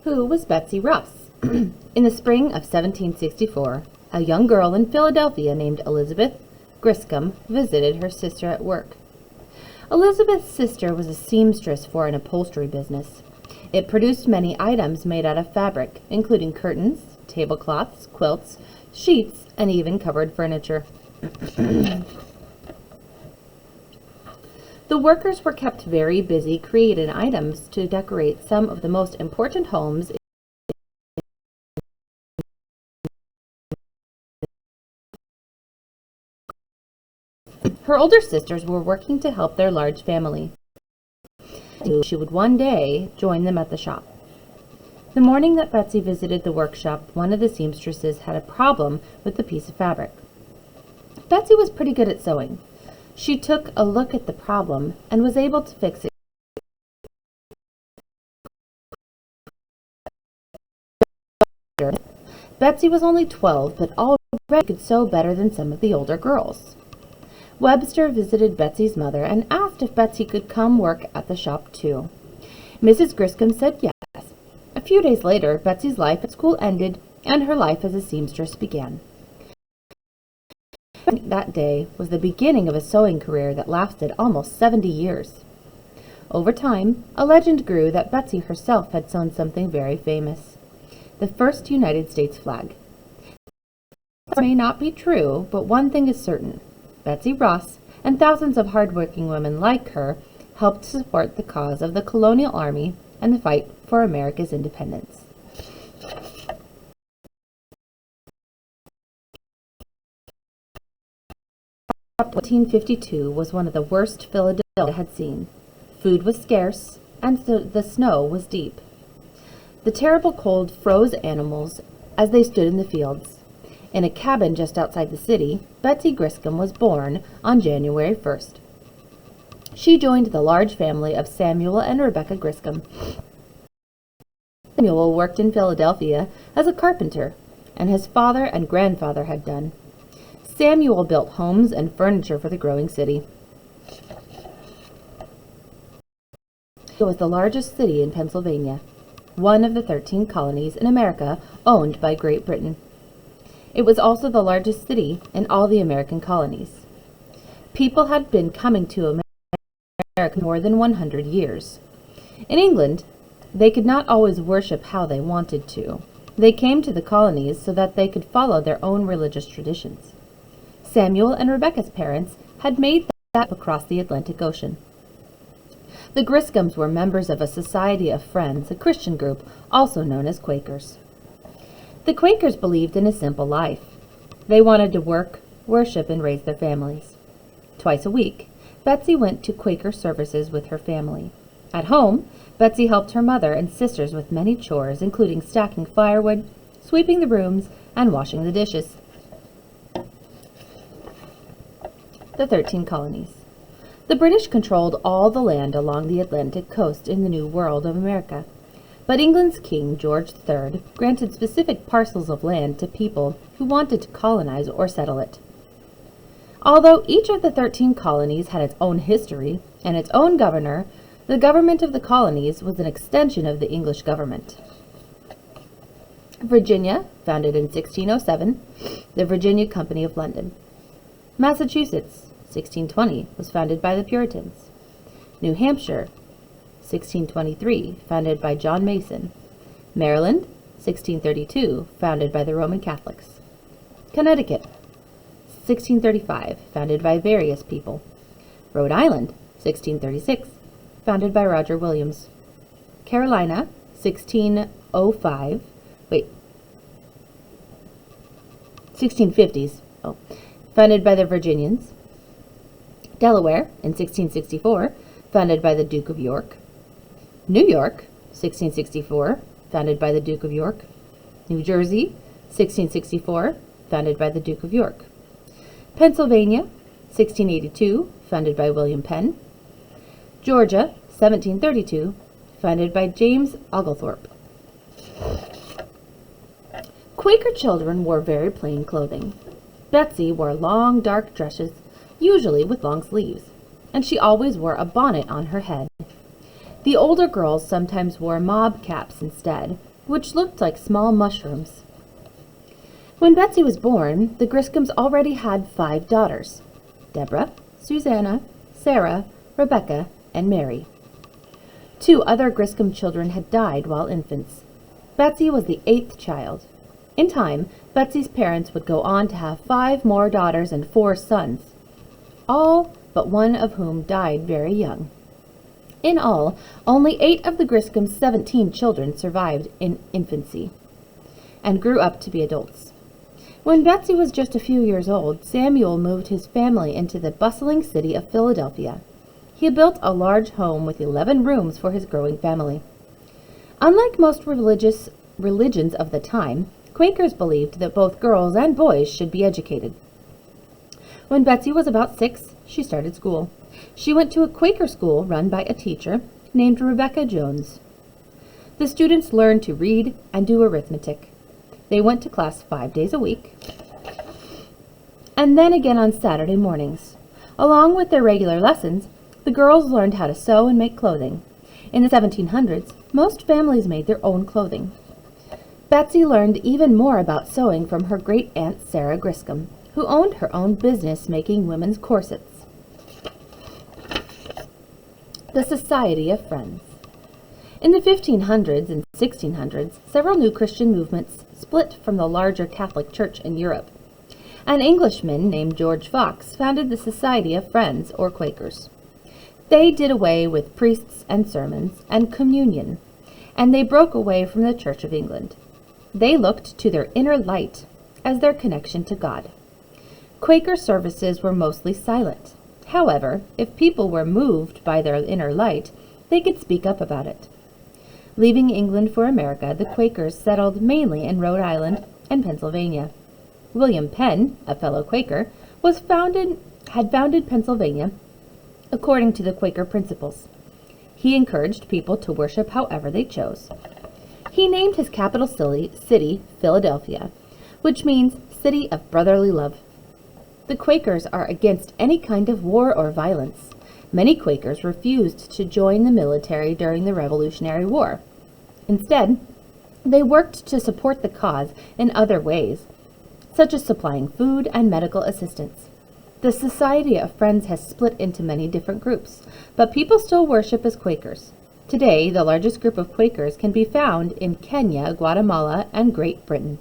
Who was Betsy Ross? In the spring of 1764, a young girl in Philadelphia named Elizabeth Griscom visited her sister at work. Elizabeth's sister was a seamstress for an upholstery business. It produced many items made out of fabric, including curtains, tablecloths, quilts, sheets, and even covered furniture. The workers were kept very busy creating items to decorate some of the most important homes. Her older sisters were working to help their large family. She would one day join them at the shop. The morning that Betsy visited the workshop, one of the seamstresses had a problem with the piece of fabric. Betsy was pretty good at sewing. She took a look at the problem and was able to fix it. Betsy was only 12, but already could sew better than some of the older girls. Webster visited Betsy's mother and asked if Betsy could come work at the shop too. Mrs. Griscom said yes. A few days later, Betsy's life at school ended and her life as a seamstress began. That day was the beginning of a sewing career that lasted almost 70 years. Over time, a legend grew that Betsy herself had sewn something very famous: the first United States flag. This may not be true, but one thing is certain: Betsy Ross and thousands of hardworking women like her helped support the cause of the colonial army and the fight for America's independence. 1852 was one of the worst Philadelphia had seen. Food was scarce, and the snow was deep. The terrible cold froze animals as they stood in the fields. In a cabin just outside the city, Betsy Griscom was born on January 1st. She joined the large family of Samuel and Rebecca Griscom. Samuel worked in Philadelphia as a carpenter, and his father and grandfather had done. Samuel built homes and furniture for the growing city. It was the largest city in Pennsylvania, one of the 13 colonies in America owned by Great Britain. It was also the largest city in all the American colonies. People had been coming to America more than 100 years. In England, they could not always worship how they wanted to. They came to the colonies so that they could follow their own religious traditions. Samuel and Rebecca's parents had made that across the Atlantic Ocean. The Griscoms were members of a Society of Friends, a Christian group also known as Quakers. The Quakers believed in a simple life. They wanted to work, worship, and raise their families. Twice a week, Betsy went to Quaker services with her family. At home, Betsy helped her mother and sisters with many chores, including stacking firewood, sweeping the rooms, and washing the dishes. The 13 colonies. The British controlled all the land along the Atlantic coast in the New World of America. But England's King George III granted specific parcels of land to people who wanted to colonize or settle it. Although each of the 13 colonies had its own history and its own governor, the government of the colonies was an extension of the English government. Virginia, founded in 1607, the Virginia Company of London. Massachusetts, 1620, was founded by the Puritans. New Hampshire, 1623, founded by John Mason. Maryland, 1632, founded by the Roman Catholics. Connecticut, 1635, founded by various people. Rhode Island, 1636, founded by Roger Williams. Carolina, 1650s, founded by the Virginians. Delaware, in 1664, founded by the Duke of York. New York, 1664, founded by the Duke of York. New Jersey, 1664, founded by the Duke of York. Pennsylvania, 1682, founded by William Penn. Georgia, 1732, founded by James Oglethorpe. Quaker children wore very plain clothing. Betsy wore long, dark dresses, usually with long sleeves, and she always wore a bonnet on her head. The older girls sometimes wore mob caps instead, which looked like small mushrooms. When Betsy was born, the Griscoms already had 5 daughters: Deborah, Susanna, Sarah, Rebecca, and Mary. 2 other Griscom children had died while infants. Betsy was the 8th child. In time, Betsy's parents would go on to have 5 more daughters and 4 sons, all but one of whom died very young. In all, only 8 of the Griscoms' 17 children survived in infancy and grew up to be adults. When Betsy was just a few years old, Samuel moved his family into the bustling city of Philadelphia. He built a large home with 11 rooms for his growing family. Unlike most religions of the time, Quakers believed that both girls and boys should be educated. When Betsy was about 6, she started school. She went to a Quaker school run by a teacher named Rebecca Jones. The students learned to read and do arithmetic. They went to class 5 days a week, and then again on Saturday mornings. Along with their regular lessons, the girls learned how to sew and make clothing. In the 1700s, most families made their own clothing. Betsy learned even more about sewing from her great-aunt Sarah Griscom, who owned her own business making women's corsets. The Society of Friends. In the 1500s and 1600s, several new Christian movements split from the larger Catholic Church in Europe. An Englishman named George Fox founded the Society of Friends, or Quakers. They did away with priests and sermons and communion, and they broke away from the Church of England. They looked to their inner light as their connection to God. Quaker services were mostly silent. However, if people were moved by their inner light, they could speak up about it. Leaving England for America, the Quakers settled mainly in Rhode Island and Pennsylvania. William Penn, a fellow Quaker, had founded Pennsylvania according to the Quaker principles. He encouraged people to worship however they chose. He named his capital city Philadelphia, which means City of Brotherly Love. The Quakers are against any kind of war or violence. Many Quakers refused to join the military during the Revolutionary War. Instead, they worked to support the cause in other ways, such as supplying food and medical assistance. The Society of Friends has split into many different groups, but people still worship as Quakers. Today, the largest group of Quakers can be found in Kenya, Guatemala, and Great Britain.